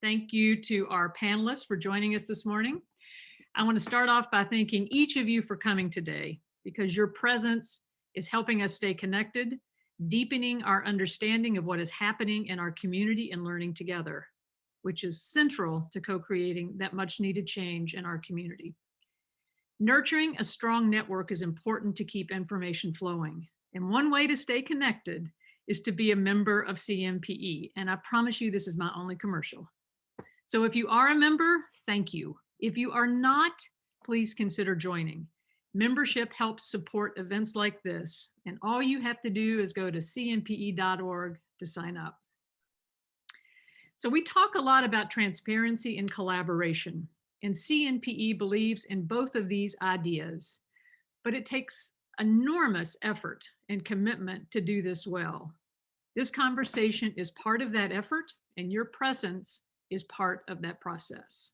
Thank you to our panelists for joining us this morning. I want to start off by thanking each of you for coming today because your presence is helping us stay connected, deepening our understanding of what is happening in our community and learning together, which is central to co-creating that much needed change in our community. Nurturing a strong network is important to keep information flowing. And one way to stay connected is to be a member of CNPE. And I promise you, this is my only commercial. So if you are a member, thank you. If you are not, please consider joining. Membership helps support events like this, and all you have to do is go to cnpe.org to sign up. So we talk a lot about transparency and collaboration, and CNPE believes in both of these ideas, but it takes enormous effort and commitment to do this well. This conversation is part of that effort, and your presence is part of that process.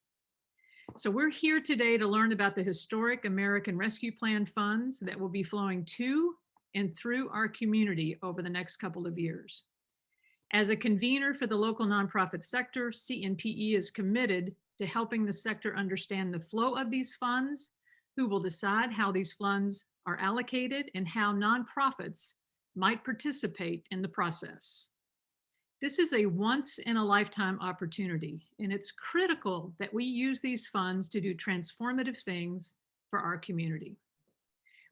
So we're here today to learn about the historic American Rescue Plan funds that will be flowing to and through our community over the next couple of years. As a convener for the local nonprofit sector, CNPE is committed to helping the sector understand the flow of these funds, who will decide how these funds are allocated, and how nonprofits might participate in the process. This is a once-in-a-lifetime opportunity, and it's critical that we use these funds to do transformative things for our community.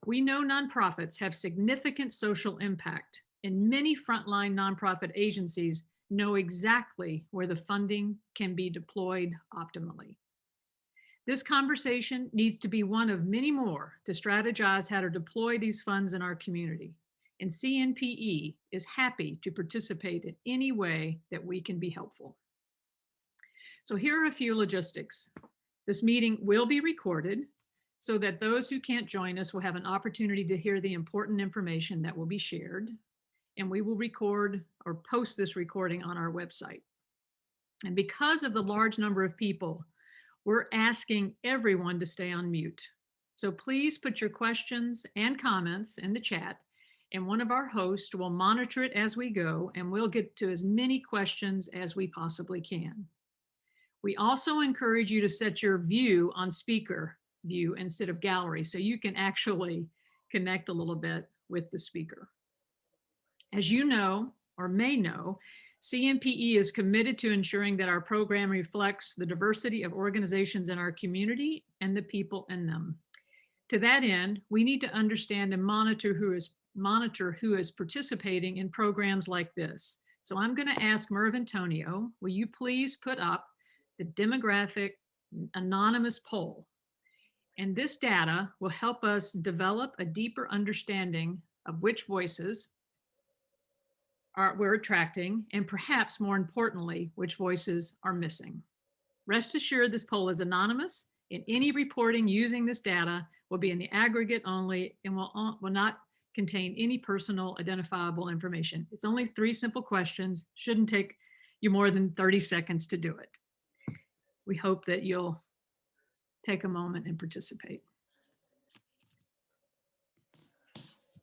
We know nonprofits have significant social impact, and many frontline nonprofit agencies know exactly where the funding can be deployed optimally. This conversation needs to be one of many more to strategize how to deploy these funds in our community. And CNPE is happy to participate in any way that we can be helpful. So here are a few logistics. This meeting will be recorded so that those who can't join us will have an opportunity to hear the important information that will be shared. And we will record or post this recording on our website. And because of the large number of people, we're asking everyone to stay on mute. So please put your questions and comments in the chat, and one of our hosts will monitor it as we go, and we'll get to as many questions as we possibly can. We also encourage you to set your view on speaker view instead of gallery, so you can actually connect a little bit with the speaker. As you know, or may know, CNPE is committed to ensuring that our program reflects the diversity of organizations in our community and the people in them. To that end, we need to understand and monitor who is participating in programs like this. So I'm going to ask Merv Antonio, will you please put up the demographic anonymous poll? And this data will help us develop a deeper understanding of which voices we're attracting, and perhaps more importantly, which voices are missing. Rest assured, this poll is anonymous, and any reporting using this data will be in the aggregate only and will not contain any personal identifiable information. It's only 3 simple questions, shouldn't take you more than 30 seconds to do it. We hope that you'll take a moment and participate.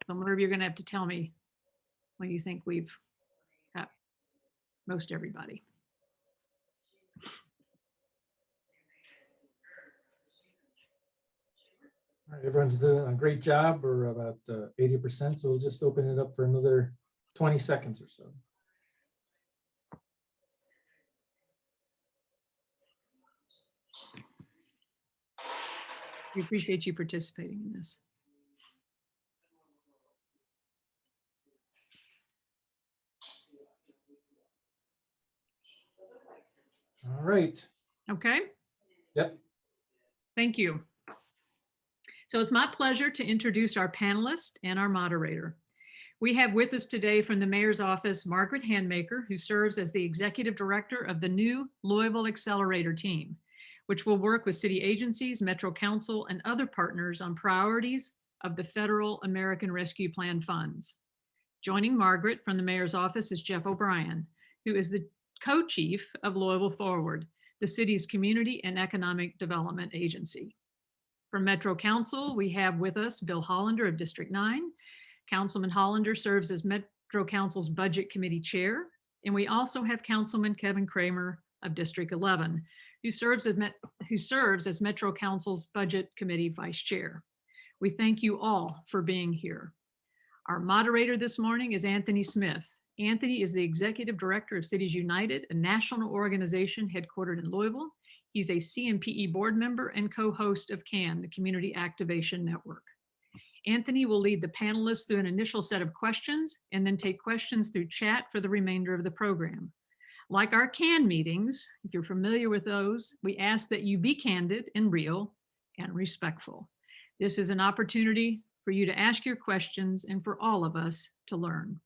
So Merv, you're going to have to tell me when you think we've got most everybody. All right, everyone's doing a great job. We're about 80%, so we'll just open it up for another 20 seconds or so. We appreciate you participating in this. All right. Okay. Yep. Thank you. So it's my pleasure to introduce our panelist and our moderator. We have with us today from the Mayor's Office, Margaret Handmaker, who serves as the Executive Director of the new Louisville Accelerator Team, which will work with city agencies, Metro Council, and other partners on priorities of the Federal American Rescue Plan funds. Joining Margaret from the Mayor's Office is Jeff O'Brien, who is the co-chief of Louisville Forward, the city's community and economic development agency. From Metro Council, we have with us Bill Hollander of District 9. Councilman Hollander serves as Metro Council's Budget Committee Chair, and we also have Councilman Kevin Kramer of District 11, who serves as Metro Council's Budget Committee Vice Chair. We thank you all for being here. Our moderator this morning is Anthony Smith. Anthony is the Executive Director of Cities United, a national organization headquartered in Louisville. He's a CMPE board member and co-host of CAN, the Community Activation Network. Anthony will lead the panelists through an initial set of questions and then take questions through chat for the remainder of the program. Like our CAN meetings, if you're familiar with those, we ask that you be candid and real and respectful. This is an opportunity for you to ask your questions and for all of us to learn.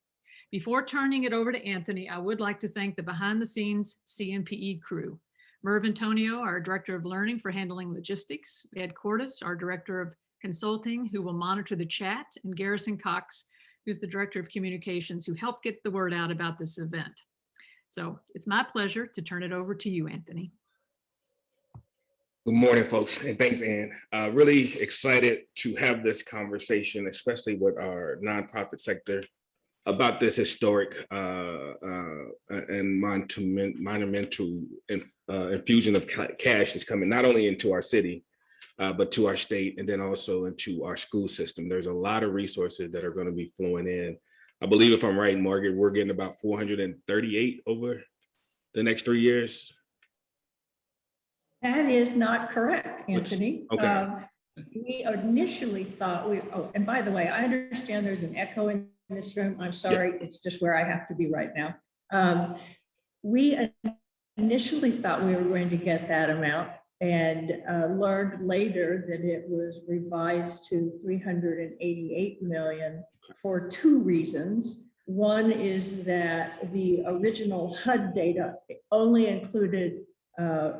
Before turning it over to Anthony, I would like to thank the behind-the-scenes CMPE crew. Merv Antonio, our Director of Learning, for handling logistics. Ed Cordes, our Director of Consulting, who will monitor the chat, and Garrison Cox, who's the Director of Communications, who helped get the word out about this event. So it's my pleasure to turn it over to you, Anthony. Good morning, folks, and thanks, Ann. Really excited to have this conversation, especially with our nonprofit sector, about this historic and monumental infusion of cash that's coming not only into our city, but to our state, and then also into our school system. There's a lot of resources that are going to be flowing in. I believe, if I'm right, Margaret, we're getting about 438 over the next 3 years. That is not correct, Anthony. Okay. We initially thought and by the way, I understand there's an echo in this room. I'm sorry, yeah. It's just where I have to be right now. We initially thought we were going to get that amount, and learned later that it was revised to 388 million for two reasons. One is that the original HUD data only included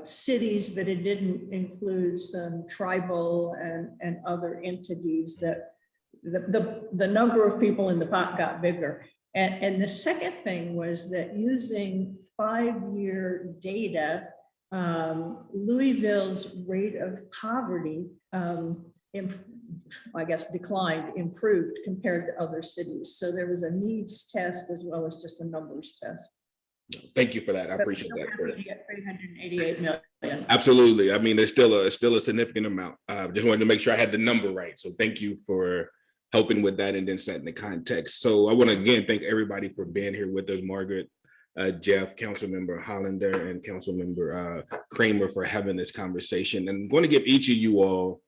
cities, but it didn't include some tribal and other entities. That the number of people in the pot got bigger. And the second thing was that using 5-year data, Louisville's rate of poverty, I guess, improved compared to other cities. So there was a needs test as well as just a numbers test. Thank you for that. I appreciate that. To get 388 million. Absolutely. I mean, it's still a significant amount. Just wanted to make sure I had the number right. So thank you for helping with that and then setting the context. So I want to again thank everybody for being here with us, Margaret, Jeff, Councilmember Hollander, and Councilmember Kramer for having this conversation. And I'm going to give each of you all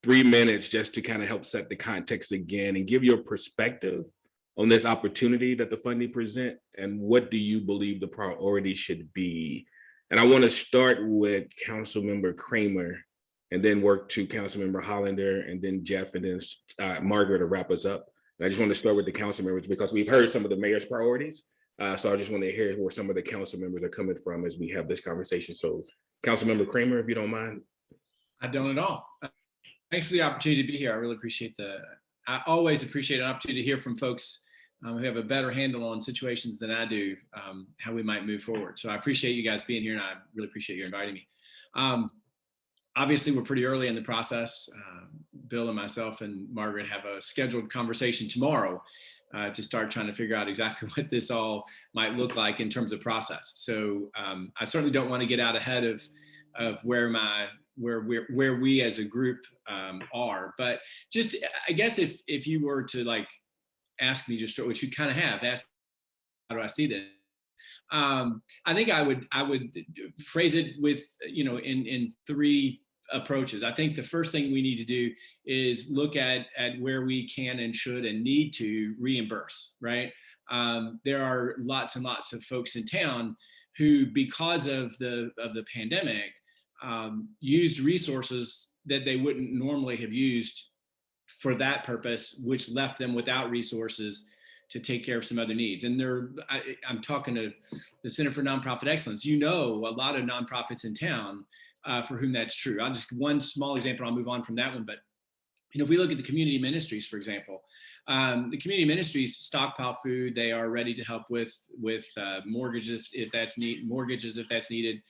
3 minutes just to kind of help set the context again and give your perspective on this opportunity that the funding present, and what do you believe the priority should be? And I want to start with Councilmember Kramer and then work to Councilmember Hollander and then Jeff and then Margaret to wrap us up. And I just want to start with the council members because we've heard some of the mayor's priorities. So I just want to hear where some of the council members are coming from as we have this conversation. So Councilmember Kramer, if you don't mind. I don't at all. Thanks for the opportunity to be here. I really appreciate I always appreciate an opportunity to hear from folks who have a better handle on situations than I do, how we might move forward. So I appreciate you guys being here, and I really appreciate you inviting me. Obviously, we're pretty early in the process. Bill and myself and Margaret have a scheduled conversation tomorrow to start trying to figure out exactly what this all might look like in terms of process. So I certainly don't want to get out ahead of where we as a group are. But just, I guess if you were to ask me just what you kind of have asked, how do I see this? I think I would phrase it with, in 3 approaches. I think the first thing we need to do is look at where we can and should and need to reimburse, right? There are lots and lots of folks in town who, because of the pandemic, used resources that they wouldn't normally have used for that purpose, which left them without resources to take care of some other needs. And I'm talking to the Center for Nonprofit Excellence. A lot of nonprofits in town for whom that's true. I'll just one small example, I'll move on from that one. But if we look at the community ministries, for example, the community ministries stockpile food. They are ready to help with mortgages if that's needed,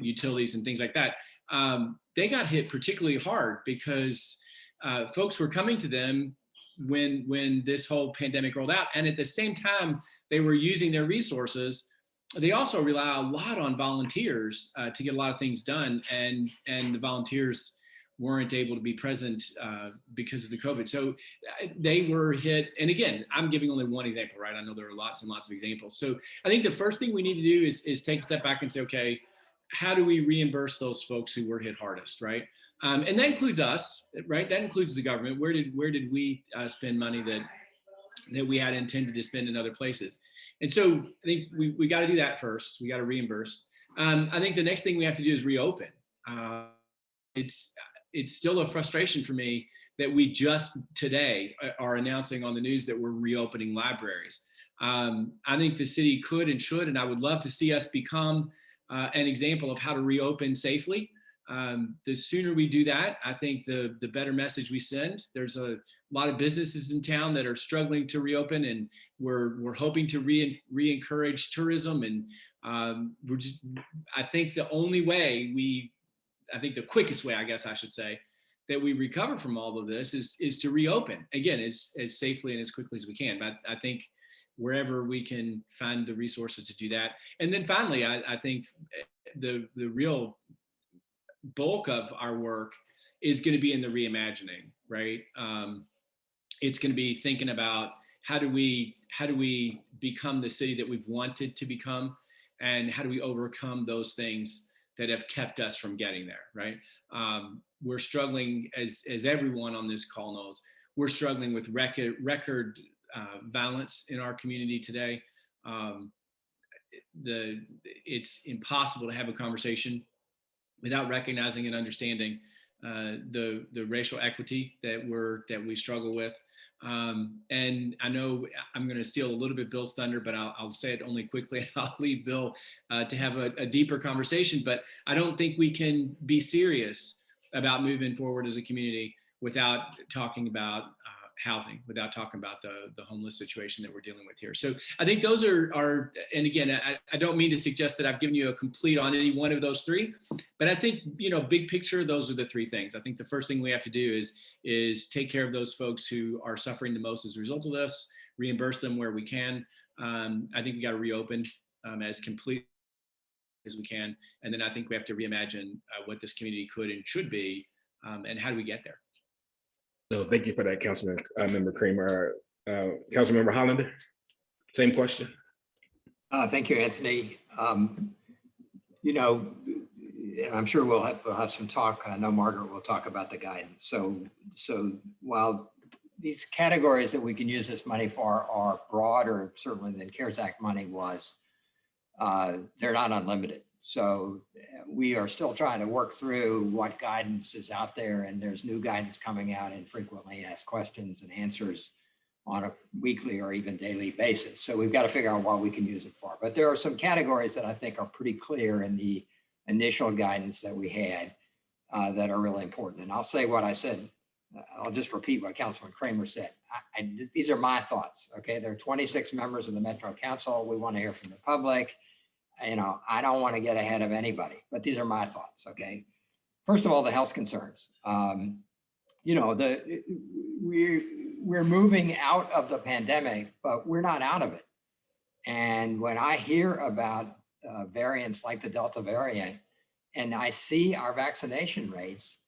utilities and things like that. They got hit particularly hard because folks were coming to them when this whole pandemic rolled out, and at the same time they were using their resources they also rely a lot on volunteers to get a lot of things done, and the volunteers weren't able to be present because of the COVID. So they were hit. And again, I'm giving only one example, right? I know there are lots and lots of examples. So I think the first thing we need to do is take a step back and say, okay, how do we reimburse those folks who were hit hardest, right? And that includes us, right? That includes the government. Where did we spend money that we had intended to spend in other places? And so I think we got to do that first. We got to reimburse. I think the next thing we have to do is reopen. It's still a frustration for me that we just today are announcing on the news that we're reopening libraries. I think the city could and should, and I would love to see us become an example of how to reopen safely. The sooner we do that, I think the better message we send. There's a lot of businesses in town that are struggling to reopen, and we're hoping to re-encourage tourism. And I think the only way I think the quickest way, I guess I should say, that we recover from all of this is to reopen again as safely and as quickly as we can. But I think wherever we can find the resources to do that. And then finally, I think the real bulk of our work is going to be in the reimagining, right? It's going to be thinking about how do we become the city that we've wanted to become, and how do we overcome those things that have kept us from getting there, right? We're struggling, as everyone on this call knows, we're struggling with record violence in our community today. It's impossible to have a conversation without recognizing and understanding the racial equity that we struggle with. And I know I'm going to steal a little bit Bill's thunder, but I'll say it only quickly. I'll leave Bill to have a deeper conversation. But I don't think we can be serious about moving forward as a community without talking about housing, without talking about the homeless situation that we're dealing with here. So I think those are and again, I don't mean to suggest that I've given you a complete on any one of those three, but I think, big picture, those are the three things. I think the first thing we have to do is take care of those folks who are suffering the most as a result of this, reimburse them where we can. I think we got to reopen as complete as we can. And then I think we have to reimagine what this community could and should be, and how do we get there? No, thank you for that, Councilman Member Kramer. Councilmember Hollander, same question. Thank you, Anthony. I'm sure we'll have some talk. I know Margaret will talk about the guidance. So while these categories that we can use this money for are broader, certainly than CARES Act money was, they're not unlimited. So we are still trying to work through what guidance is out there, and there's new guidance coming out in frequently asked questions and answers on a weekly or even daily basis. So we've got to figure out what we can use it for. But there are some categories that I think are pretty clear in the initial guidance that we had that are really important. And I'll say what I said. I'll just repeat what Councilman Kramer said. These are my thoughts, okay? There are 26 members of the Metro Council. We want to hear from the public. I don't want to get ahead of anybody, but these are my thoughts, okay? First of all, the health concerns. We're moving out of the pandemic, but we're not out of it. And when I hear about variants like the Delta variant, and I see our vaccination rates,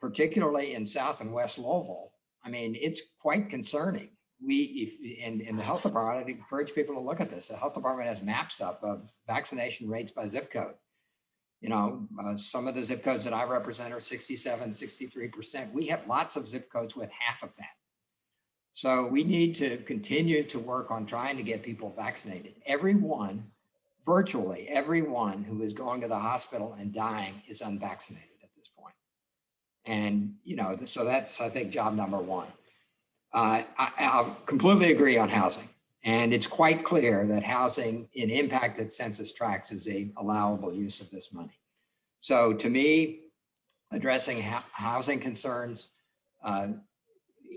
particularly in South and West Louisville, I mean, it's quite concerning. In the health department, I'd encourage people to look at this. The health department has maps up of vaccination rates by zip code. Some of the zip codes that I represent are 67, 63%. We have lots of zip codes with half of that. So we need to continue to work on trying to get people vaccinated. Virtually everyone who is going to the hospital and dying is unvaccinated at this point. And, so that's, I think, job number one. I'll completely agree on housing. And it's quite clear that housing in impacted census tracts is a allowable use of this money. So to me, addressing housing concerns,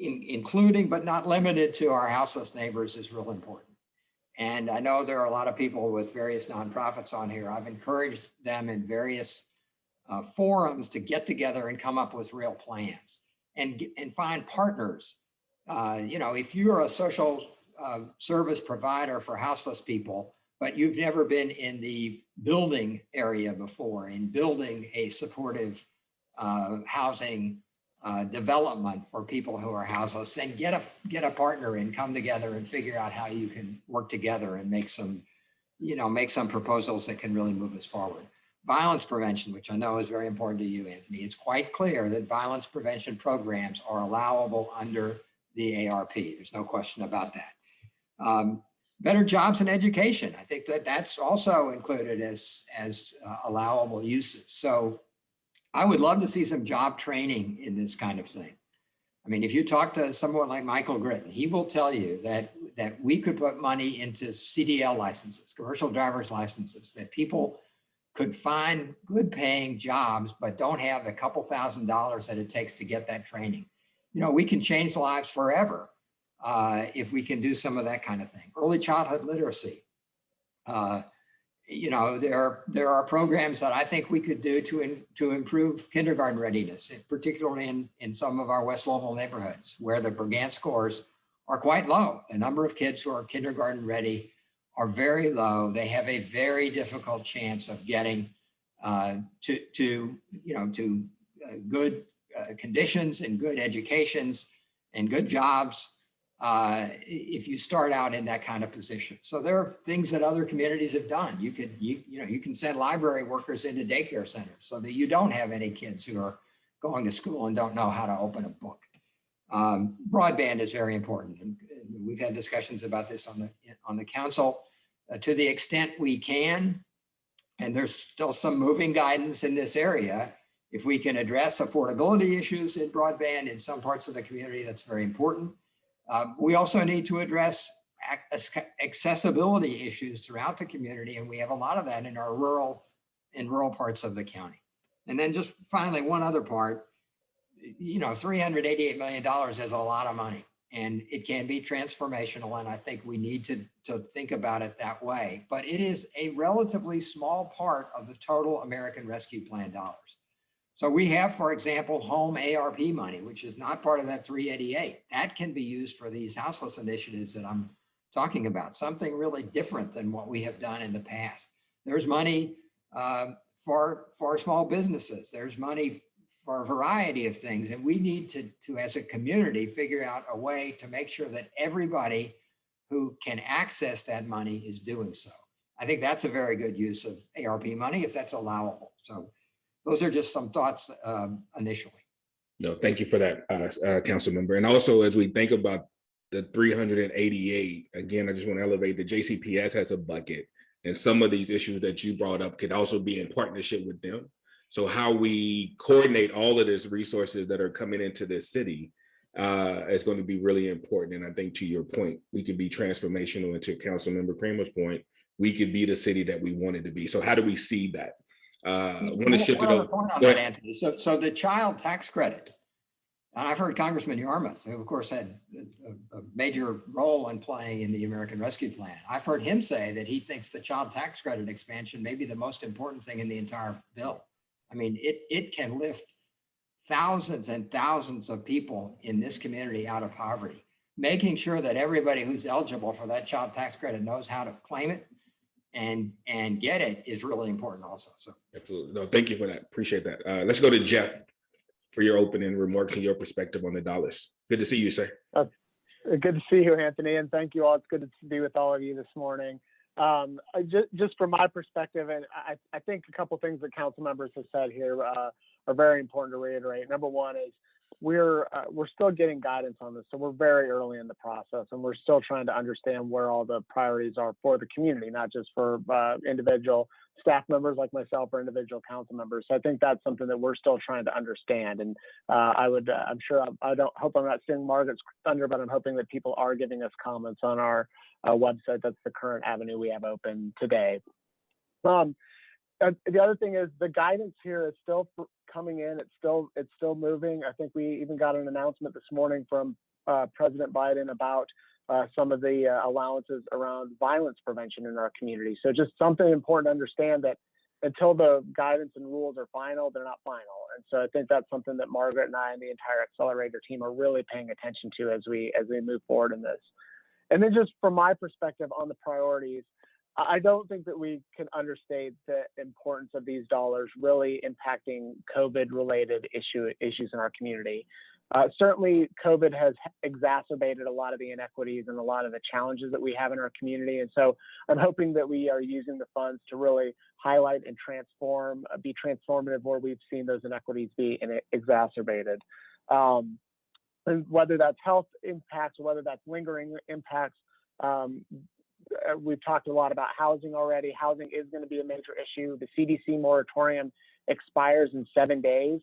including but not limited to our houseless neighbors, is real important. And I know there are a lot of people with various nonprofits on here. I've encouraged them in various forums to get together and come up with real plans and find partners. If you're a social service provider for houseless people, but you've never been in the building area before, in building a supportive housing development for people who are houseless, then get a partner and come together and figure out how you can work together and make some proposals that can really move us forward. Violence prevention, which I know is very important to you, Anthony. It's quite clear that violence prevention programs are allowable under the ARP. There's no question about that. Better jobs and education. I think that's also included as allowable uses. So I would love to see some job training in this kind of thing. I mean, if you talk to someone like Michael Gritton, he will tell you that we could put money into CDL licenses, commercial driver's licenses, that people could find good paying jobs, but don't have the couple $1,000s that it takes to get that training. You know, we can change lives forever if we can do some of that kind of thing. Early childhood literacy. You know, there are programs that I think we could do to improve kindergarten readiness, particularly in some of our West Louisville neighborhoods where the Brigant scores are quite low. The number of kids who are kindergarten ready are very low. They have a very difficult chance of getting to good conditions and good educations and good jobs if you start out in that kind of position. So there are things that other communities have done. You can send library workers into daycare centers so that you don't have any kids who are going to school and don't know how to open a book. Broadband is very important, and we've had discussions about this on the council. To the extent we can, and there's still some moving guidance in this area, if we can address affordability issues in broadband in some parts of the community, that's very important. We also need to address accessibility issues throughout the community, and we have a lot of that in our rural parts of the county. And then just finally, one other part, you know, $388 million is a lot of money, and it can be transformational, and I think we need to think about it that way. But it is a relatively small part of the total American Rescue Plan dollars. So we have, for example, home ARP money, which is not part of that 388. That can be used for these houseless initiatives that I'm talking about, something really different than what we have done in the past. There's money for small businesses. There's money for a variety of things. And we need to, as a community, figure out a way to make sure that everybody who can access that money is doing so. I think that's a very good use of ARP money if that's allowable. So those are just some thoughts initially. No, thank you for that, council member. And also, as we think about the 388, again, I just want to elevate the JCPS has a bucket, and some of these issues that you brought up could also be in partnership with them. So how we coordinate all of these resources that are coming into this city is going to be really important. And I think, to your point, we could be transformational, and to council member Kramer's point, we could be the city that we wanted to be. So how do we see that? I want to shift it over. Point on that, Anthony. So the child tax credit, and I've heard Congressman Yarmouth, who of course had a major role in playing in the American Rescue Plan. I've heard him say that he thinks the child tax credit expansion may be the most important thing in the entire bill. I mean, it can lift thousands and thousands of people in this community out of poverty. Making sure that everybody who's eligible for that child tax credit knows how to claim it and get it is really important also. So Absolutely. No, thank you for that. Appreciate that. Let's go to Jeff for your opening remarks and your perspective on the dollars. Good to see you, sir. Good to see you, Anthony, and thank you all. It's good to be with all of you this morning. Just from my perspective, and I think a couple things that council members have said here are very important to reiterate. Number one is we're still getting guidance on this, so we're very early in the process, and we're still trying to understand where all the priorities are for the community, not just for individual staff members like myself or individual council members. So I think that's something that we're still trying to understand. And I don't hope I'm not stealing Margaret's thunder, but I'm hoping that people are giving us comments on our website. That's the current avenue we have open today. The other thing is the guidance here is still coming in. It's still moving. I think we even got an announcement this morning from President Biden about some of the allowances around violence prevention in our community. So just something important to understand, that until the guidance and rules are final, they're not final. And so I think that's something that Margaret and I and the entire Accelerator team are really paying attention to as we move forward in this. And then just from my perspective on the priorities, I don't think that we can understate the importance of these dollars really impacting COVID-related issues in our community. Certainly, COVID has exacerbated a lot of the inequities and a lot of the challenges that we have in our community. And so I'm hoping that we are using the funds to really highlight and be transformative where we've seen those inequities be exacerbated. And whether that's health impacts or whether that's lingering impacts, we've talked a lot about housing already. Housing is going to be a major issue. The CDC moratorium expires in 7 days.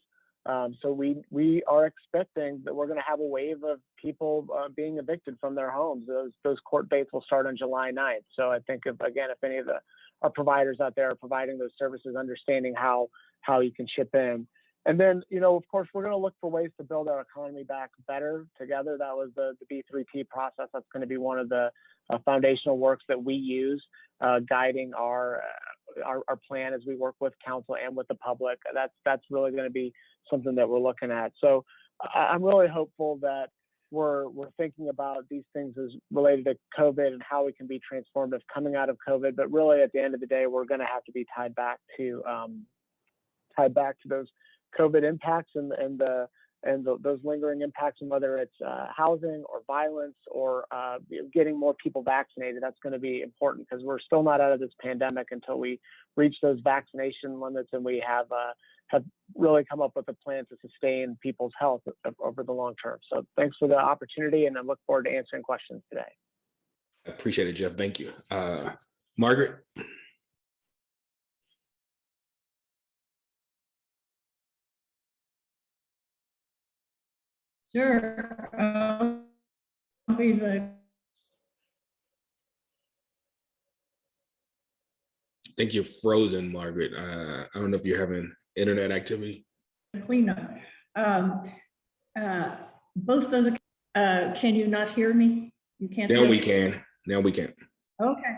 So we are expecting that we're going to have a wave of people being evicted from their homes. Those court dates will start on July 9th. So I think if any of our providers out there are providing those services, understanding how you can chip in. And then, of course, we're going to look for ways to build our economy back better together. That was the B3T process. That's going to be one of the foundational works that we use, guiding our plan as we work with council and with the public. That's really going to be something that we're looking at. So I'm really hopeful that we're thinking about these things as related to COVID and how we can be transformative coming out of COVID. But really, at the end of the day, we're going to have to be tied back to those COVID impacts and those lingering impacts, and whether it's housing or violence or getting more people vaccinated. That's going to be important because we're still not out of this pandemic until we reach those vaccination limits and we have really come up with a plan to sustain people's health over the long term. So thanks for the opportunity, and I look forward to answering questions today. I appreciate it, Jeff. Thank you. Margaret? Sure. I'll be the I think you're frozen, Margaret. I don't know if you're having internet activity. cleanup. Both of the, can you not hear me? You can't? Now hear we me? can. Now we can. Okay.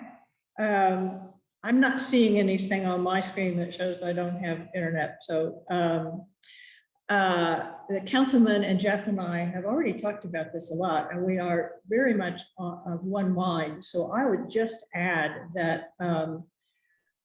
I'm not seeing anything on my screen that shows I don't have internet. So the councilman and Jeff and I have already talked about this a lot, and we are very much of one mind. So I would just add that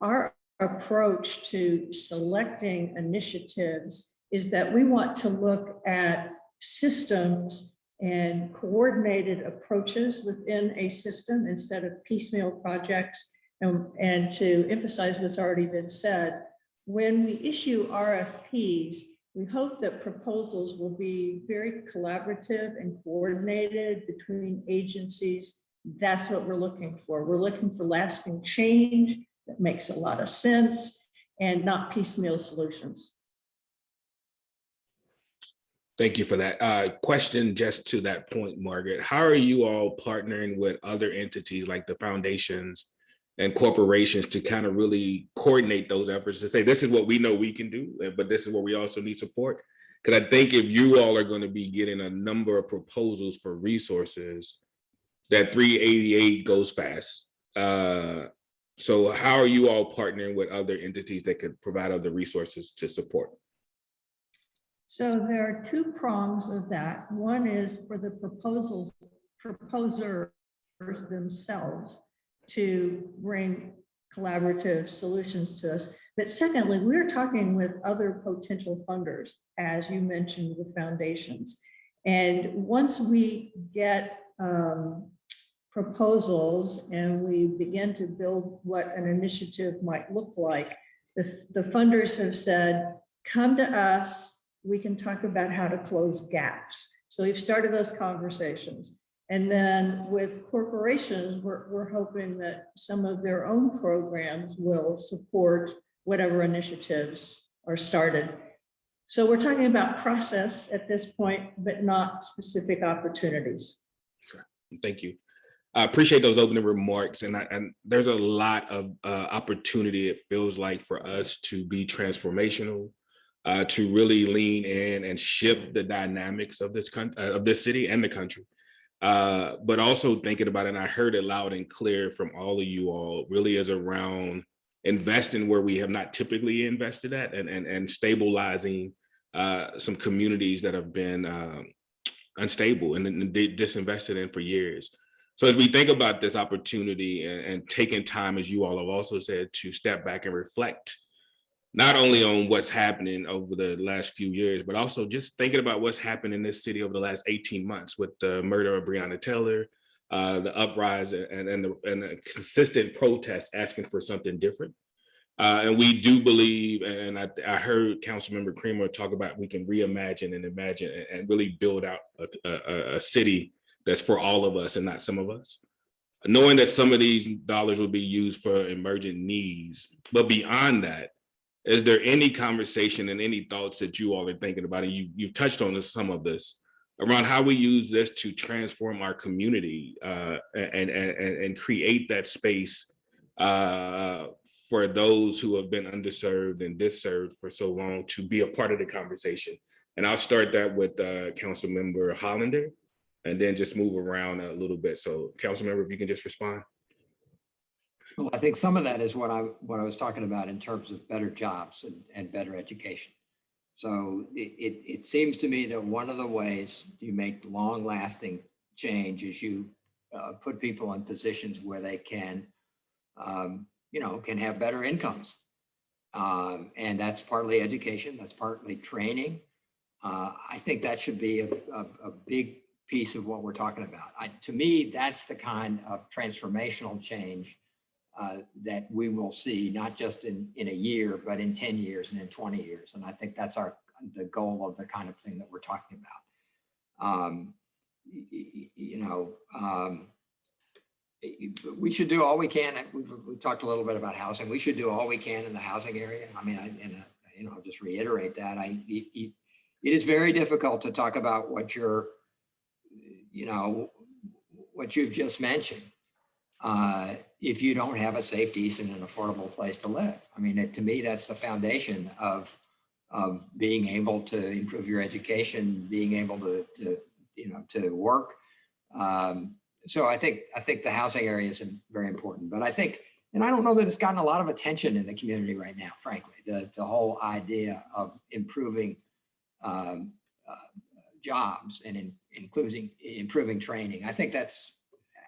our approach to selecting initiatives is that we want to look at systems and coordinated approaches within a system instead of piecemeal projects. And to emphasize what's already been said, when we issue RFPs, we hope that proposals will be very collaborative and coordinated between agencies. That's what we're looking for. We're looking for lasting change that makes a lot of sense and not piecemeal solutions. Thank you for that. Question just to that point, Margaret. How are you all partnering with other entities like the foundations and corporations to kind of really coordinate those efforts to say, this is what we know we can do, but this is where we also need support? Because I think if you all are going to be getting a number of proposals for resources, that 388 goes fast. So how are you all partnering with other entities that could provide other resources to support? So there are two prongs of that. One is for the proposers themselves to bring collaborative solutions to us. But secondly, we're talking with other potential funders, as you mentioned, the foundations. And once we get proposals and we begin to build what an initiative might look like, the funders have said, come to us, we can talk about how to close gaps. So we've started those conversations. And then with corporations, we're hoping that some of their own programs will support whatever initiatives are started. So we're talking about process at this point, but not specific opportunities. Thank you. I appreciate those opening remarks. And there's a lot of opportunity, it feels like, for us to be transformational, to really lean in and shift the dynamics of this city and the country. But also thinking about it, and I heard it loud and clear from all of you all, really is around investing where we have not typically invested at, and stabilizing some communities that have been unstable and disinvested in for years. So as we think about this opportunity and taking time, as you all have also said, to step back and reflect, not only on what's happening over the last few years, but also just thinking about what's happened in this city over the last 18 months with the murder of Breonna Taylor, the uprising and the consistent protests asking for something different. And we do believe, and I heard Councilmember Creamer talk about we can reimagine and imagine and really build out a city that's for all of us and not some of us. Knowing that some of these dollars will be used for emergent needs, but beyond that, is there any conversation and any thoughts that you all are thinking about, and you've touched on some of this, around how we use this to transform our community and create that space for those who have been underserved and disserved for so long to be a part of the conversation? And I'll start that with Councilmember Hollander, and then just move around a little bit. So Councilmember, if you can just respond. Well, I think some of that is what I was talking about in terms of better jobs and better education. So it seems to me that one of the ways you make long lasting change is you put people in positions where they can, can have better incomes. And that's partly education, that's partly training. I think that should be a big piece of what we're talking about. To me, that's the kind of transformational change that we will see, not just in a year, but in 10 years and in 20 years. And I think that's the goal of the kind of thing that we're talking about. We should do all we can. We've talked a little bit about housing. We should do all we can in the housing area. I mean, I'll just reiterate that. It is very difficult to talk about what you've just mentioned if you don't have a safe, decent, and affordable place to live. I mean, to me, that's the foundation of being able to improve your education, being able to work. So I think the housing area is very important. But I think, and I don't know that it's gotten a lot of attention in the community right now, frankly, the whole idea of improving jobs and including improving training.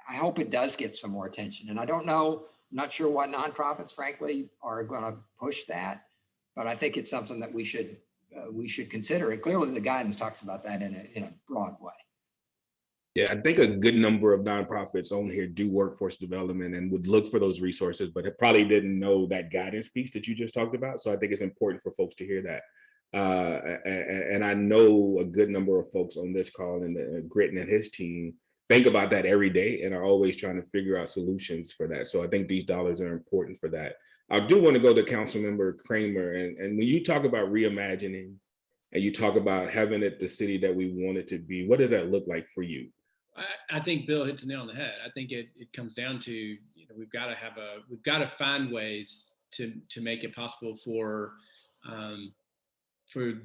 I hope it does get some more attention. And I don't know, I'm not sure what nonprofits, frankly, are going to push that, but I think it's something that we should consider. And clearly the guidance talks about that in a broad way. Yeah, I think a good number of nonprofits on here do workforce development and would look for those resources, but it probably didn't know that guidance piece that you just talked about. So I think it's important for folks to hear that. And I know a good number of folks on this call, and Gritton and his team think about that every day and are always trying to figure out solutions for that. So I think these dollars are important for that. I do want to go to Councilmember Creamer. And when you talk about reimagining and you talk about having it the city that we want it to be, what does that look like for you? I think Bill hits the nail on the head. I think it comes down to, we've got to find ways to make it possible for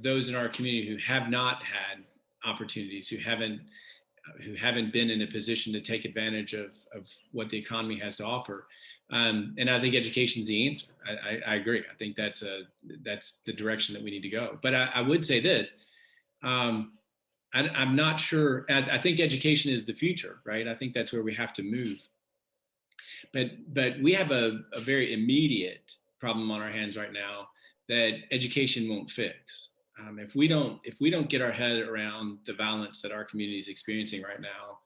those in our community who have not had opportunities, who haven't been in a position to take advantage of what the economy has to offer. And I think education is the answer. I agree. I think that's the direction that we need to go. But I would say this, I'm not sure. I think education is the future, right? I think that's where we have to move. But we have a very immediate problem on our hands right now that education won't fix. If we don't get our head around the violence that our community is experiencing right now,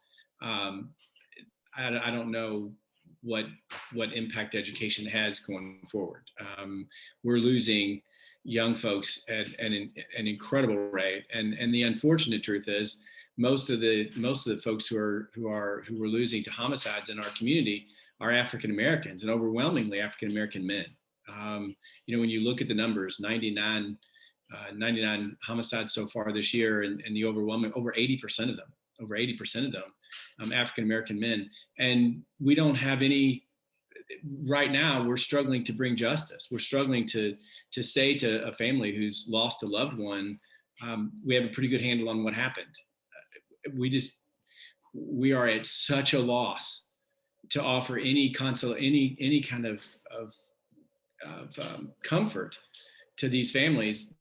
I don't know what impact education has going forward. We're losing young folks at an incredible rate, and the unfortunate truth is most of the folks who we're losing to homicides in our community are African Americans, and overwhelmingly African American men. When you look at the numbers, 99 homicides so far this year, and the overwhelming over 80% of them African American men, and we don't have any. Right now, we're struggling to bring justice. We're struggling to say to a family who's lost a loved one, we have a pretty good handle on what happened. We are at such a loss to offer any kind of comfort to these families,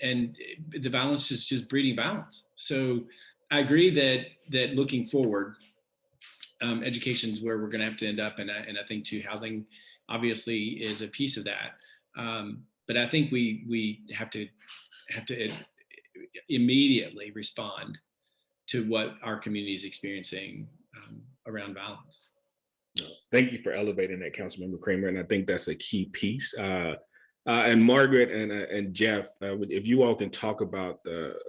and the violence is just breeding violence. So I agree that looking forward, education is where we're going to have to end up, and I think too, housing obviously is a piece of that. But I think we have to immediately respond to what our community is experiencing around violence. Thank you for elevating that, Councilmember Kramer, and I think that's a key piece. And Margaret and Jeff, if you all can talk about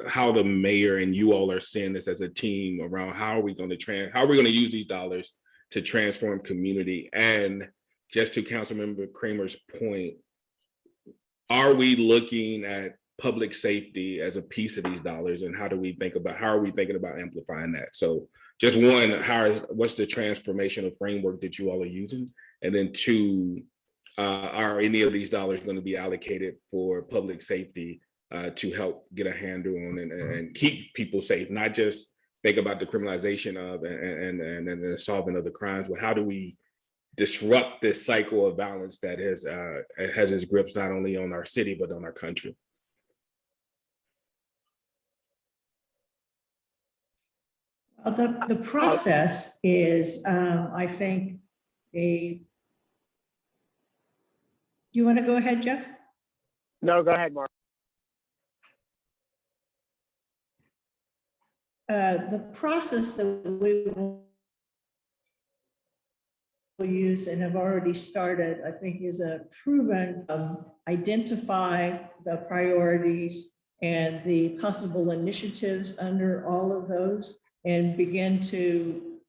how the mayor and you all are seeing this as a team around how are we going to use these dollars to transform community. And just to Councilmember Kramer's point, are we looking at public safety as a piece of these dollars, and how are we thinking about amplifying that? So just one, what's the transformational framework that you all are using? And then two, are any of these dollars going to be allocated for public safety to help get a handle on and keep people safe, not just think about the criminalization of and the solving of the crimes, but how do we disrupt this cycle of violence that has its grips not only on our city, but on our country? The process is, I think, you want to go ahead, Jeff? No, go ahead, Mark. The process that we will use and have already started, I think, is a proven identify the priorities and the possible initiatives under all of those, and begin to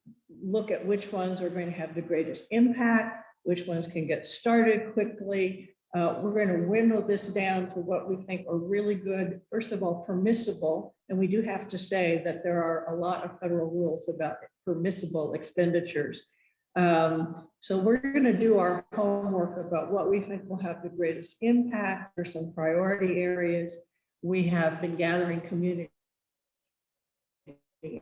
look at which ones are going to have the greatest impact, which ones can get started quickly. We're going to winnow this down to what we think are really good, first of all, permissible. And we do have to say that there are a lot of federal rules about permissible expenditures. So we're going to do our homework about what we think will have the greatest impact for some priority areas. We have been gathering community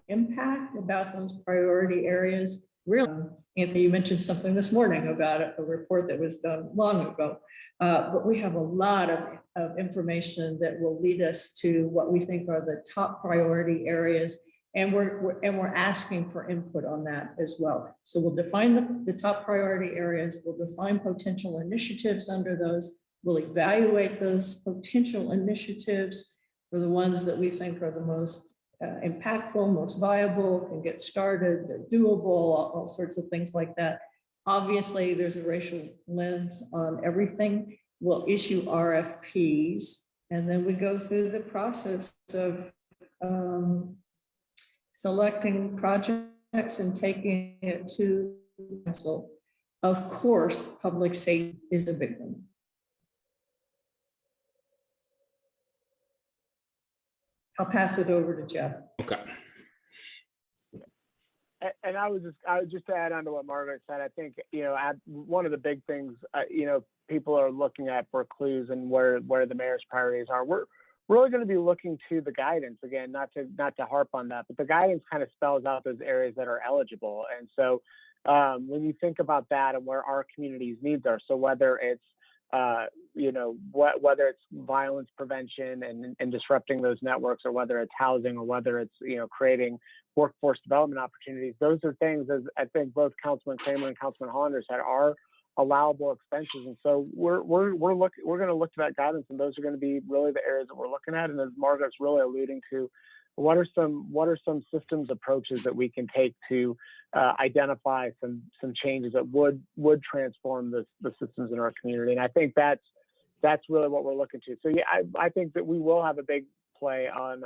impact about those priority areas. Really, Anthony, you mentioned something this morning about a report that was done long ago, but we have a lot of information that will lead us to what we think are the top priority areas, and we're asking for input on that as well. So we'll define the top priority areas, we'll define potential initiatives under those, we'll evaluate those potential initiatives for the ones that we think are the most impactful, most viable, can get started, they're doable, all sorts of things like that. Obviously, there's a racial lens on everything. We'll issue RFPs, and then we go through the process of selecting projects and taking it to council. Of course, public safety is a big one. I'll pass it over to Jeff. Okay. And I was just to add on to what Margaret said, I think, one of the big things, people are looking at for clues and where the mayor's priorities are. We're really going to be looking to the guidance again, not to harp on that, but the guidance kind of spells out those areas that are eligible. And so when you think about that and where our community's needs are, so whether it's whether it's violence prevention and disrupting those networks, or whether it's housing, or whether it's creating workforce development opportunities, those are things, as I think both Councilman Kramer and Councilman Hollander said, are allowable expenses. And so we're going to look to that guidance, and those are going to be really the areas that we're looking at. And as Margaret's really alluding to, what are some systems approaches that we can take to identify some changes that would transform the systems in our community? And I think that's really what we're looking to. So yeah, I think that we will have a big play on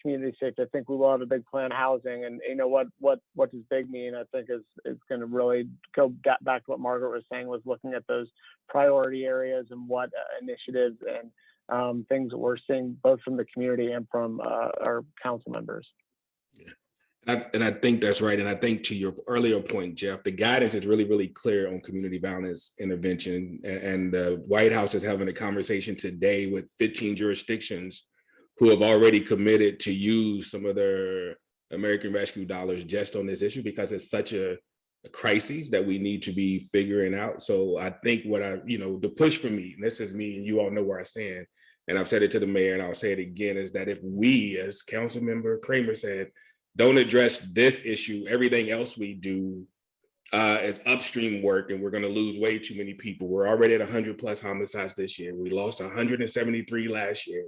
community safety. I think we will have a big play on housing, and what does big mean? I think is going to really go back to what Margaret was saying, was looking at those priority areas and what initiatives and things that we're seeing both from the community and from our council members. Yeah. And I think that's right. And I think to your earlier point, Jeff, the guidance is really, really clear on community violence intervention. And the White House is having a conversation today with 15 jurisdictions who have already committed to use some of their American Rescue dollars just on this issue, because it's such a crisis that we need to be figuring out. So I think the push for me, and this is me, and you all know where I stand, and I've said it to the mayor and I'll say it again, is that if we, as Councilmember Kramer said, don't address this issue, everything else we do is upstream work, and we're going to lose way too many people. We're already at 100 plus homicides this year. We lost 173 last year.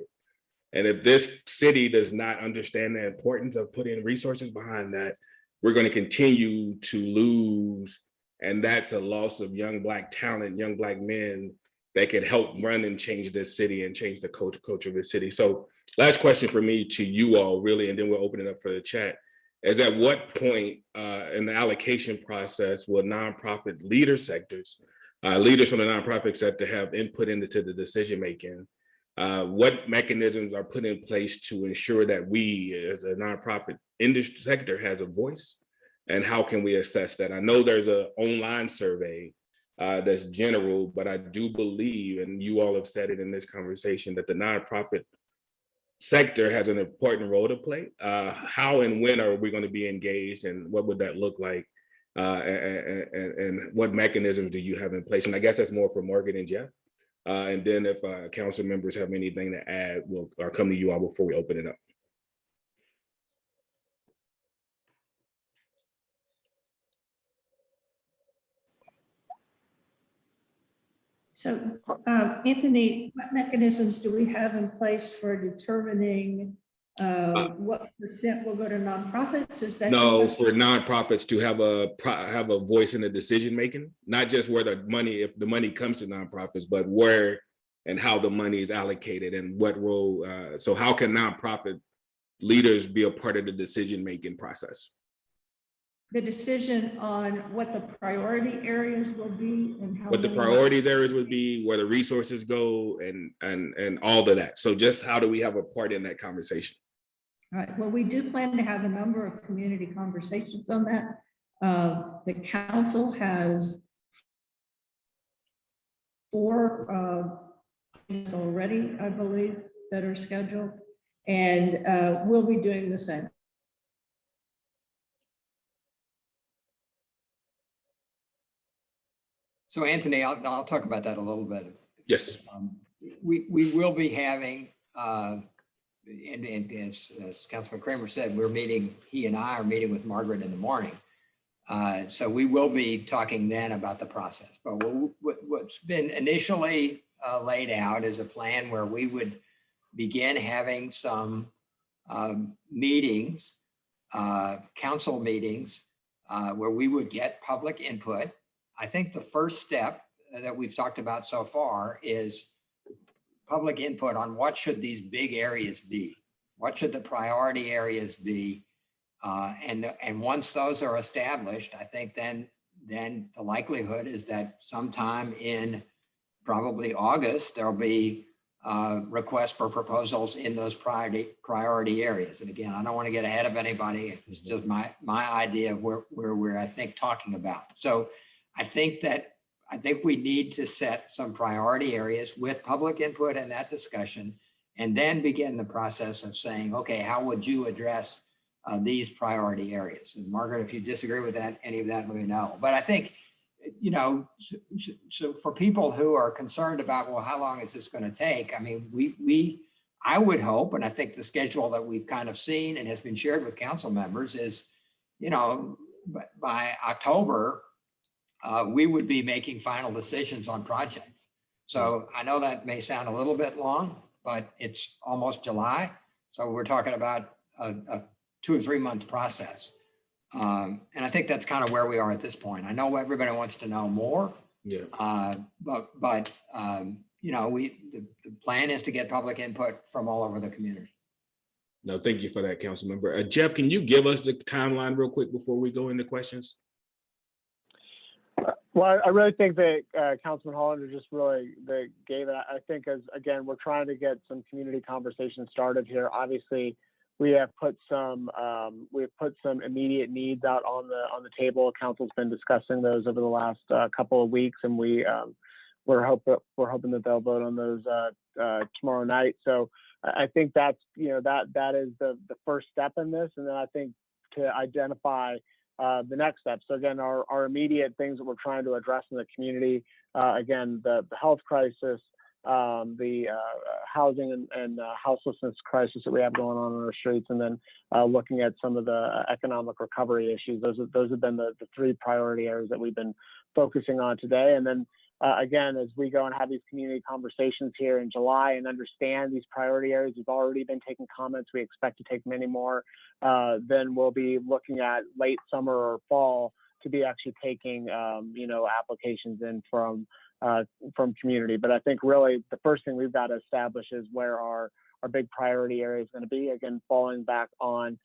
And if this city does not understand the importance of putting resources behind that, we're going to continue to lose. And that's a loss of young Black talent, young Black men that could help run and change this city and change the culture of the city. So last question for me to you all, really, and then we'll open it up for the chat, is at what point in the allocation process will nonprofit leader sectors, leaders from the nonprofit sector have input into the decision-making? What mechanisms are put in place to ensure that we as a nonprofit industry sector has a voice? And how can we assess that? I know there's an online survey that's general, but I do believe, and you all have said it in this conversation, that the nonprofit sector has an important role to play. How and when are we going to be engaged, and what would that look like? And what mechanisms do you have in place? And I guess that's more for Margaret and Jeff. And then if council members have anything to add, I'll come to you all before we open it up. So, Anthony, what mechanisms do we have in place for determining what percent will go to nonprofits? Is that No, for nonprofits to have a voice in the decision making, not just where the money, if the money comes to nonprofits, but where and how the money is allocated and what role. So how can nonprofit leaders be a part of the decision making process? the decision on what the priority areas will be and how What the many- priorities areas would be, where the resources go, and all of that. So just how do we have a part in that conversation? All right, well, we do plan to have a number of community conversations on that. The council has 4 things already, I believe, that are scheduled, and we'll be doing the same. So Anthony, I'll talk about that a little bit. Yes. We will be having, and as Councilman Kramer said, he and I are meeting with Margaret in the morning. So we will be talking then about the process. But what's been initially laid out is a plan where we would begin having some meetings, council meetings, where we would get public input. I think the first step that we've talked about so far is public input on what should these big areas be? What should the priority areas be? And once those are established, I think then the likelihood is that sometime in probably August, there'll be requests for proposals in those priority areas. And again, I don't want to get ahead of anybody. It's just my idea of where we're, I think, talking about. So I think we need to set some priority areas with public input in that discussion, and then begin the process of saying, okay, how would you address these priority areas? And Margaret, if you disagree with that, any of that, let me know. But I think, so for people who are concerned about, well, how long is this going to take? I mean, I would hope, and I think the schedule that we've kind of seen and has been shared with council members is, by October, we would be making final decisions on projects. So I know that may sound a little bit long, but it's almost July. So we're talking about a 2 or 3 month process. And I think that's kind of where we are at this point. I know everybody wants to know more. Yeah. But the plan is to get public input from all over the community. No, thank you for that, council member. Jeff, can you give us the timeline real quick before we go into questions? Well, I really think that Councilman Hollander just really gave it. I think again, we're trying to get some community conversations started here. Obviously, we have put some immediate needs out on the table. Council's been discussing those over the last couple of weeks, and we're hoping that they'll vote on those tomorrow night. So I think that's that is the first step in this, and then I think to identify the next step. So again, our immediate things that we're trying to address in the community, again, the health crisis, the housing and houselessness crisis that we have going on our streets, and then looking at some of the economic recovery issues. Those have been the three priority areas that we've been focusing on today. And then again, as we go and have these community conversations here in July and understand these priority areas, we've already been taking comments. We expect to take many more. Then we'll be looking at late summer or fall to be actually taking, applications in from community. But I think really the first thing we've got to establish is where our big priority area is going to be. Again, falling back on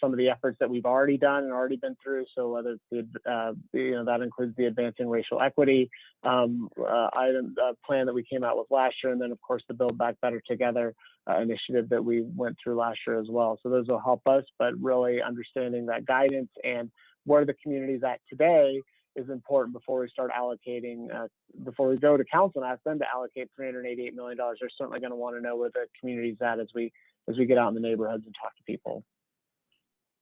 some of the efforts that we've already done and already been through. So whether it's that includes the Advancing Racial Equity plan that we came out with last year, and then of course the Build Back Better Together initiative that we went through last year as well. So those will help us, but really understanding that guidance and where the community's at today is important before we start allocating, before we go to council and ask them to allocate $388 million. They're certainly going to want to know where the community's at as we get out in the neighborhoods and talk to people.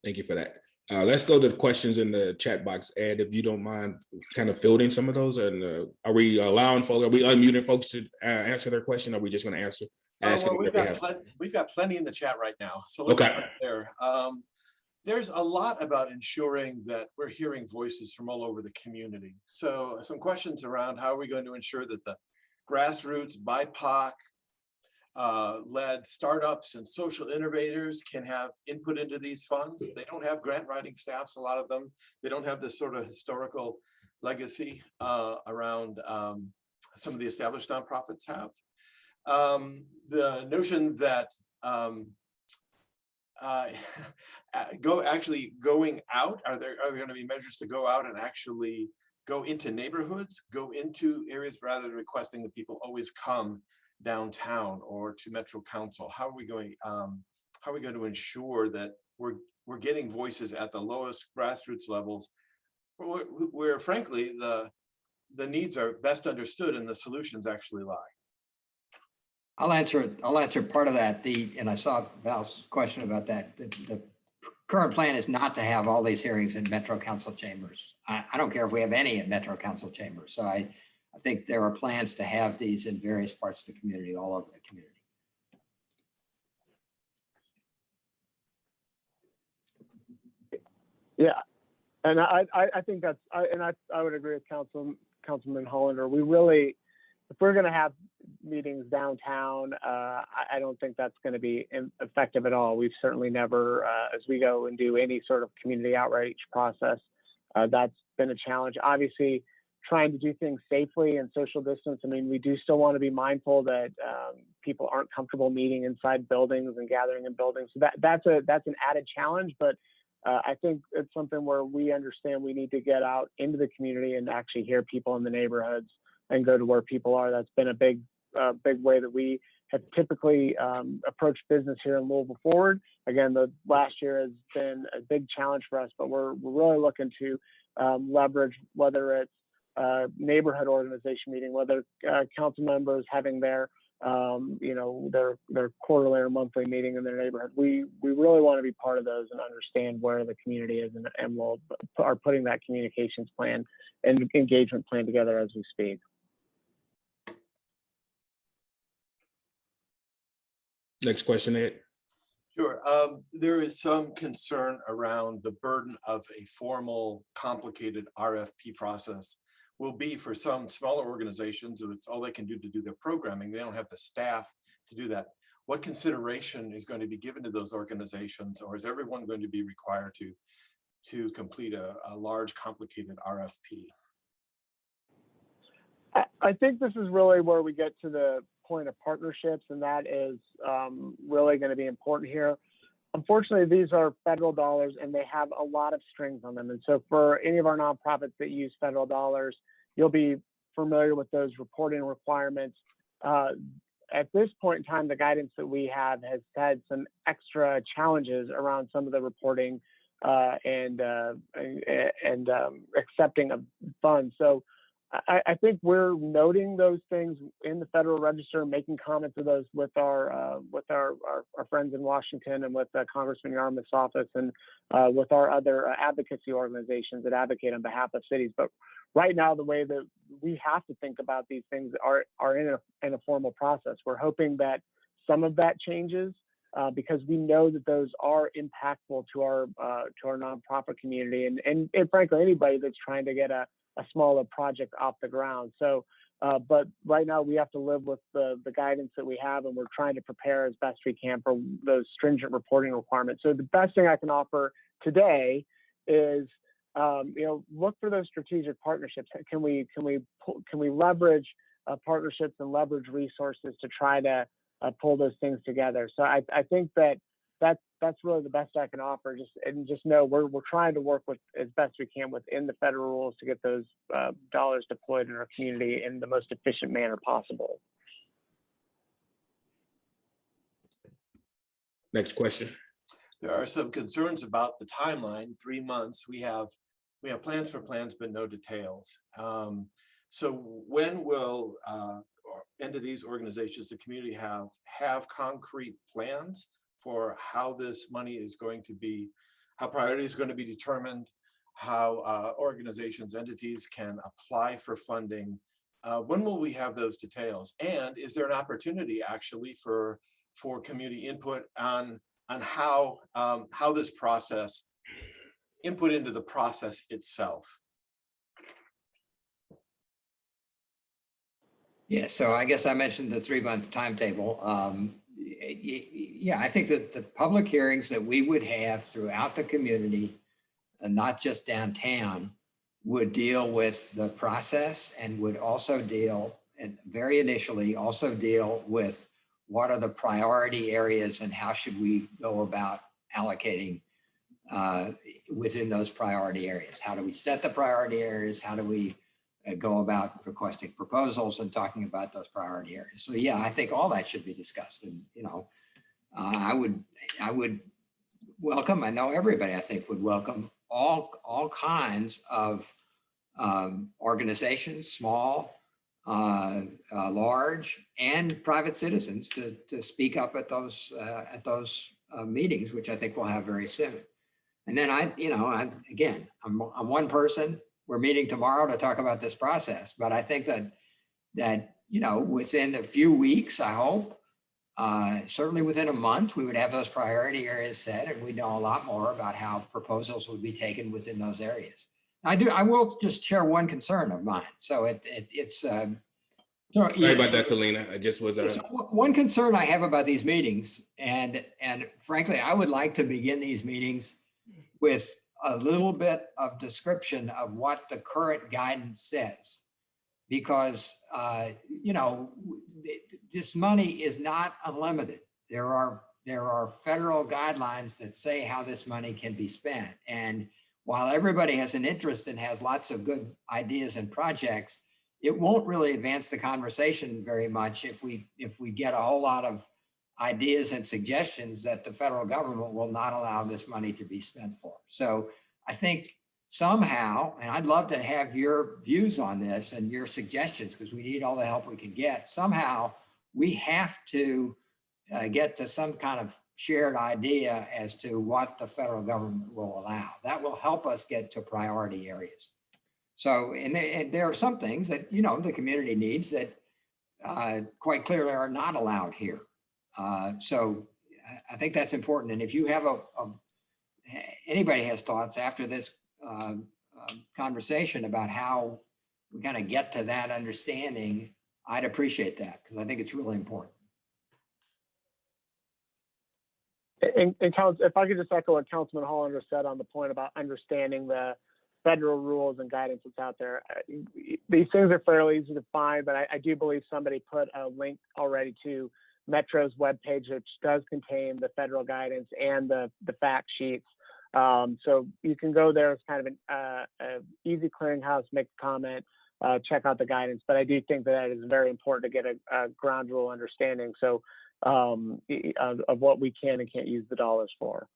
Thank you for that. Let's go to the questions in the chat box. Ed, if you don't mind kind of fielding some of those, and are we allowing folks, are we unmuting folks to answer their question? Or are we just going to answer? Well, we've got plenty in the chat right now. So let's start there. There's a lot about ensuring that we're hearing voices from all over the community. So some questions around how are we going to ensure that the grassroots, BIPOC led startups and social innovators can have input into these funds. They don't have grant writing staffs, a lot of them. They don't have this sort of historical legacy around some of the established nonprofits have. The notion that going out, are there going to be measures to go out and actually go into neighborhoods, go into areas rather than requesting that people always come downtown or to Metro Council? How are we going to ensure that we're getting voices at the lowest grassroots levels where frankly the needs are best understood and the solutions actually lie? I'll answer part of that. And I saw Val's question about that. The current plan is not to have all these hearings in Metro Council chambers. I don't care if we have any in Metro Council chambers. So I think there are plans to have these in various parts of the community, all over the community. Yeah, and I think that's, I would agree with Councilman Hollander. We really, if we're going to have meetings downtown, I don't think that's going to be effective at all. We've certainly never, as we go and do any sort of community outreach process, that's been a challenge. Obviously, trying to do things safely and social distance. I mean, we do still want to be mindful that people aren't comfortable meeting inside buildings and gathering in buildings. So that's an added challenge, but I think it's something where we understand we need to get out into the community and actually hear people in the neighborhoods and go to where people are. That's been a big way that we have typically approached business here in Louisville Forward. Again, the last year has been a big challenge for us, but we're really looking to leverage, whether it's neighborhood organization meeting, whether council members having their their quarterly or monthly meeting in their neighborhood. We really want to be part of those and understand where the community is, and we'll are putting that communications plan and engagement plan together as we speak. Next question, Ed. Sure. There is some concern around the burden of a formal, complicated RFP process will be for some smaller organizations, and it's all they can do to do their programming. They don't have the staff to do that. What consideration is going to be given to those organizations, or is everyone going to be required to complete a large, complicated RFP? I think this is really where we get to the point of partnerships, and that is really going to be important here. Unfortunately, these are federal dollars and they have a lot of strings on them. And so for any of our nonprofits that use federal dollars, you'll be familiar with those reporting requirements. At this point in time, the guidance that we have has had some extra challenges around some of the reporting and accepting of funds. So I think we're noting those things in the Federal Register, making comments of those with our friends in Washington and with Congressman Yarmouth's office and with our other advocacy organizations that advocate on behalf of cities. But right now, the way that we have to think about these things are in a formal process. We're hoping that some of that changes because we know that those are impactful to our nonprofit community and frankly anybody that's trying to get a smaller project off the ground. So, but right now we have to live with the guidance that we have, and we're trying to prepare as best we can for those stringent reporting requirements. So the best thing I can offer today is, look for those strategic partnerships. Can we leverage partnerships and leverage resources to try to pull those things together? So I think that's really the best I can offer. Just know we're trying to work with as best we can within the federal rules to get those dollars deployed in our community in the most efficient manner possible. Next question. There are some concerns about the timeline, 3 months. We have plans for plans, but no details. So when will entities, organizations, the community have concrete plans for how this money is going to be, how priority is going to be determined, how organizations, entities can apply for funding? When will we have those details? And is there an opportunity actually for community input on how this process, input into the process itself? Yeah, so I guess I mentioned the 3-month timetable. Yeah, I think that the public hearings that we would have throughout the community, and not just downtown, would deal with the process and would also deal, and very initially also deal with what are the priority areas and how should we go about allocating within those priority areas. How do we set the priority areas? How do we go about requesting proposals and talking about those priority areas? So yeah, I think all that should be discussed. And I would welcome, I know everybody I think would welcome all kinds of organizations, small, large, and private citizens to speak up at those meetings, which I think we'll have very soon. And then I'm one person. We're meeting tomorrow to talk about this process, but I think that within a few weeks, I hope, certainly within a month, we would have those priority areas set, and we know a lot more about how proposals would be taken within those areas. I will just share one concern of mine. So it's sorry about that, Selena. I just was one concern I have about these meetings, and frankly, I would like to begin these meetings with a little bit of description of what the current guidance says, because this money is not unlimited. There are federal guidelines that say how this money can be spent, and while everybody has an interest and has lots of good ideas and projects, it won't really advance the conversation very much if we get a whole lot of ideas and suggestions that the federal government will not allow this money to be spent for. So I think somehow, and I'd love to have your views on this and your suggestions, because we need all the help we can get. Somehow we have to get to some kind of shared idea as to what the federal government will allow. That will help us get to priority areas. So, and there are some things that, the community needs that quite clearly are not allowed here. So I think that's important. And if you have anybody has thoughts after this conversation about how we kind of get to that understanding, I'd appreciate that, because I think it's really important. And if I could just echo what Councilman Hollander said on the point about understanding the federal rules and guidance that's out there. These things are fairly easy to find, but I do believe somebody put a link already to Metro's webpage, which does contain the federal guidance and the fact sheets. So you can go there as kind of an easy clearinghouse, make a comment, check out the guidance. But I do think that it is very important to get a ground rule understanding of what we can and can't use the dollars for.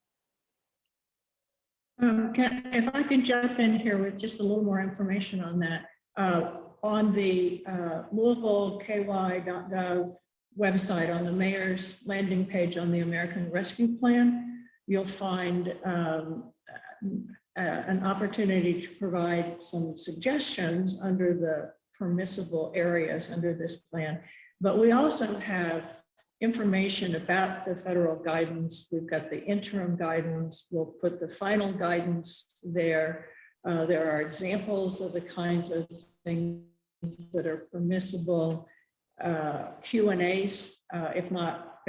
If I can jump in here with just a little more information on that. On the LouisvilleKY.gov website, on the mayor's landing page on the American Rescue Plan, you'll find an opportunity to provide some suggestions under the permissible areas under this plan. But we also have information about the federal guidance. We've got the interim guidance. We'll put the final guidance there. There are examples of the kinds of things that are permissible. Q&As, if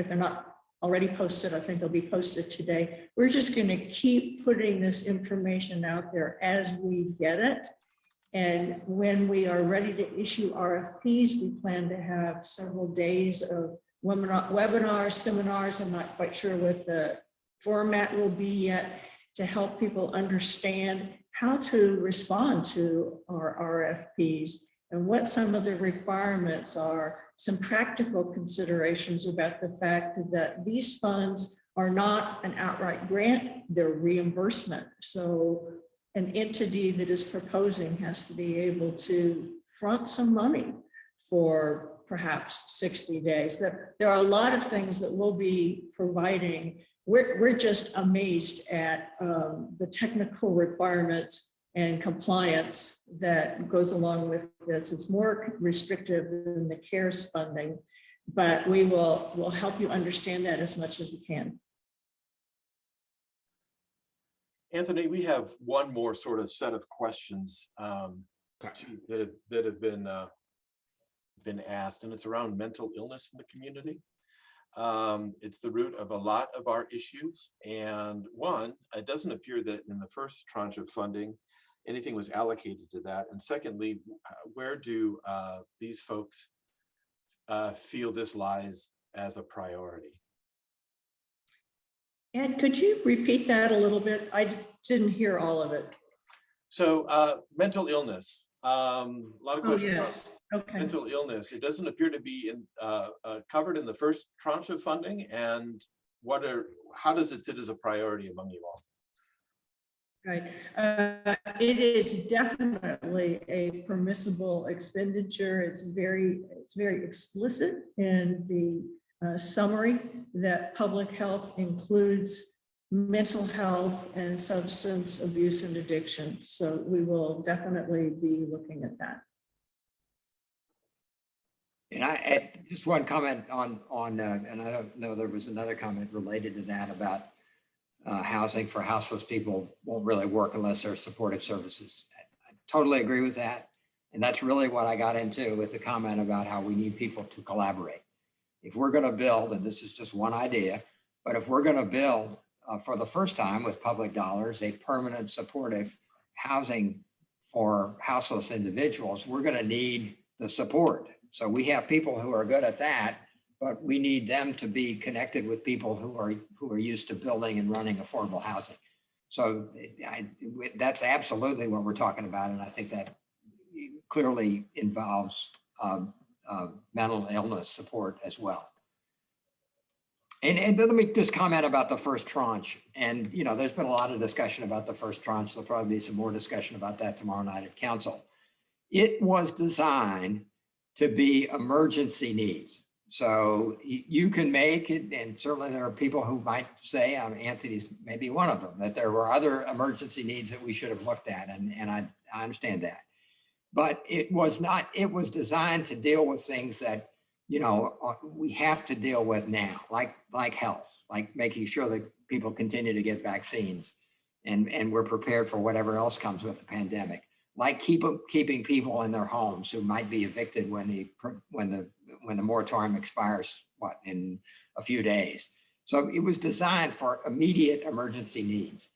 they're not already posted, I think they'll be posted today. We're just going to keep putting this information out there as we get it. And when we are ready to issue RFPs, we plan to have several days of webinars, seminars. I'm not quite sure what the format will be yet, to help people understand how to respond to our RFPs and what some of the requirements are, some practical considerations about the fact that these funds are not an outright grant, they're reimbursement. So an entity that is proposing has to be able to front some money for perhaps 60 days. There are a lot of things that we'll be providing. We're just amazed at the technical requirements and compliance that goes along with this. It's more restrictive than the CARES funding, but we'll help you understand that as much as we can. Anthony, we have one more sort of set of questions that have been asked, and it's around mental illness in the community. It's the root of a lot of our issues. And one, it doesn't appear that in the first tranche of funding, anything was allocated to that. And secondly, where do these folks feel this lies as a priority? Ed, could you repeat that a little bit? I didn't hear all of it. So mental illness, a lot of questions. Yes. Okay. Mental illness. It doesn't appear to be covered in the first tranche of funding. And how does it sit as a priority among you all? Right. It is definitely a permissible expenditure. It's very explicit in the summary that public health includes mental health and substance abuse and addiction. So we will definitely be looking at that. And I just one comment on and I don't know, there was another comment related to that about housing for houseless people won't really work unless there's supportive services. I totally agree with that. And that's really what I got into with the comment about how we need people to collaborate. If we're going to build, and this is just one idea, but if we're going to build for the first time with public dollars, a permanent supportive housing for houseless individuals, we're going to need the support. So we have people who are good at that, but we need them to be connected with people who are used to building and running affordable housing. So that's absolutely what we're talking about. And I think that clearly involves mental illness support as well. And let me just comment about the first tranche. And, you know, there's been a lot of discussion about the first tranche. There'll probably be some more discussion about that tomorrow night at council. It was designed to be emergency needs. So you can make it, and certainly there are people who might say, Anthony's maybe one of them, that there were other emergency needs that we should have looked at. And I understand that. But it was not, it was designed to deal with things that, you know, we have to deal with now, like health, like making sure that people continue to get vaccines and we're prepared for whatever else comes with the pandemic, like keeping people in their homes who might be evicted when the moratorium expires, in a few days. So it was designed for immediate emergency needs.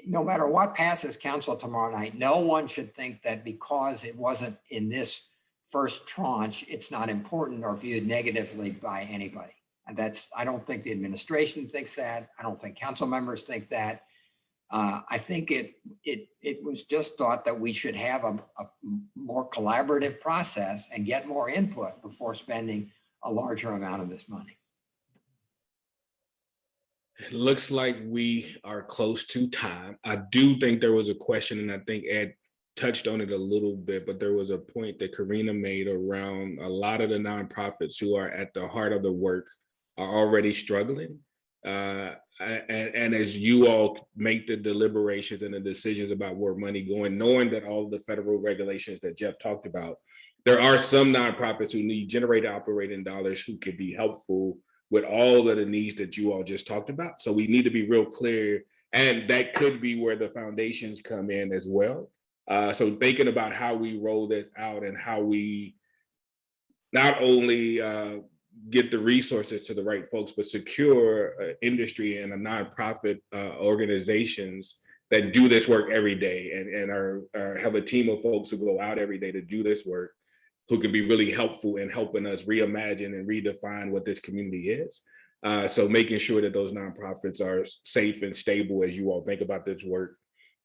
No matter what passes council tomorrow night, no one should think that because it wasn't in this first tranche, it's not important or viewed negatively by anybody. And I don't think the administration thinks that. I don't think council members think that. I think it was just thought that we should have a more collaborative process and get more input before spending a larger amount of this money. It looks like we are close to time. I do think there was a question, and I think Ed touched on it a little bit, but there was a point that Karina made around a lot of the nonprofits who are at the heart of the work are already struggling. And as you all make the deliberations and the decisions about where money going, knowing that all the federal regulations that Jeff talked about, there are some nonprofits who need generated operating dollars who could be helpful with all of the needs that you all just talked about. So we need to be real clear, and that could be where the foundations come in as well. So thinking about how we roll this out and how we not only get the resources to the right folks, but secure industry and a nonprofit organizations that do this work every day and have a team of folks who go out every day to do this work, who can be really helpful in helping us reimagine and redefine what this community is. So making sure that those nonprofits are safe and stable as you all think about this work.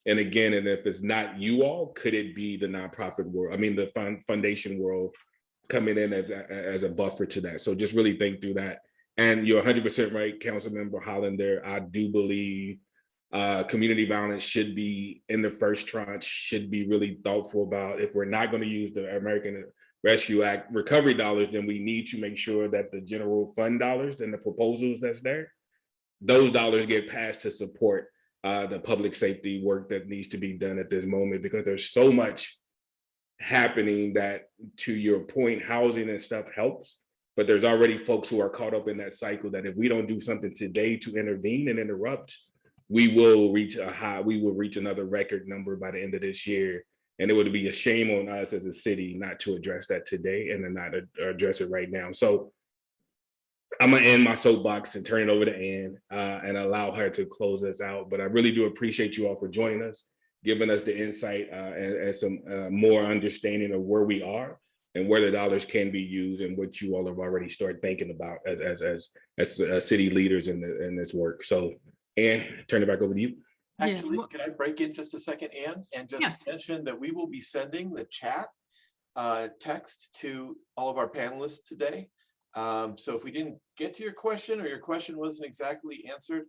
And again, and if it's not you all, could it be the nonprofit world? I mean, the foundation world coming in as a buffer to that. So just really think through that. And you're 100% right, Councilmember Hollander. I do believe community violence should be in the first tranche, should be really thoughtful about. If we're not going to use the American Rescue Act recovery dollars, then we need to make sure that the general fund dollars and the proposals that's there, those dollars get passed to support the public safety work that needs to be done at this moment, because there's so much happening that, to your point, housing and stuff helps, but there's already folks who are caught up in that cycle that if we don't do something today to intervene and interrupt, we will reach another record number by the end of this year. And it would be a shame on us as a city not to address that today and then not address it right now. So I'm gonna end my soapbox and turn it over to Ann and allow her to close us out. But I really do appreciate you all for joining us, giving us the insight and some more understanding of where we are and where the dollars can be used and what you all have already started thinking about as city leaders in this work. So Ann, turn it back over to you. Actually, can I break in just a second, Ann, and just Yes. mention that we will be sending the chat text to all of our panelists today. So if we didn't get to your question or your question wasn't exactly answered,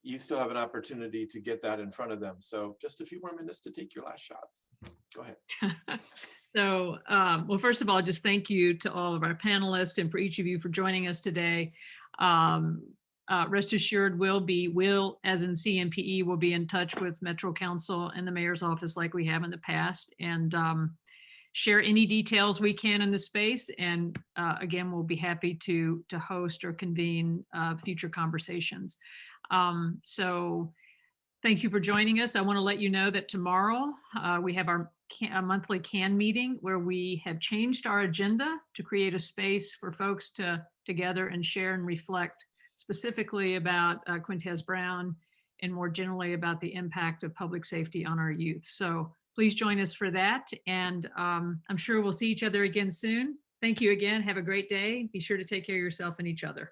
you still have an opportunity to get that in front of them. So just a few more minutes to take your last shots. Go ahead. So, well, first of all, just thank you to all of our panelists and for each of you for joining us today. Rest assured, will, as in CMPE, will be in touch with Metro Council and the mayor's office like we have in the past, and share any details we can in the space. And again, we'll be happy to host or convene future conversations. So thank you for joining us. I want to let you know that tomorrow we have our monthly CAN meeting, where we have changed our agenda to create a space for folks to gather and share and reflect specifically about Quintez Brown and more generally about the impact of public safety on our youth. So please join us for that. And I'm sure we'll see each other again soon. Thank you again. Have a great day. Be sure to take care of yourself and each other.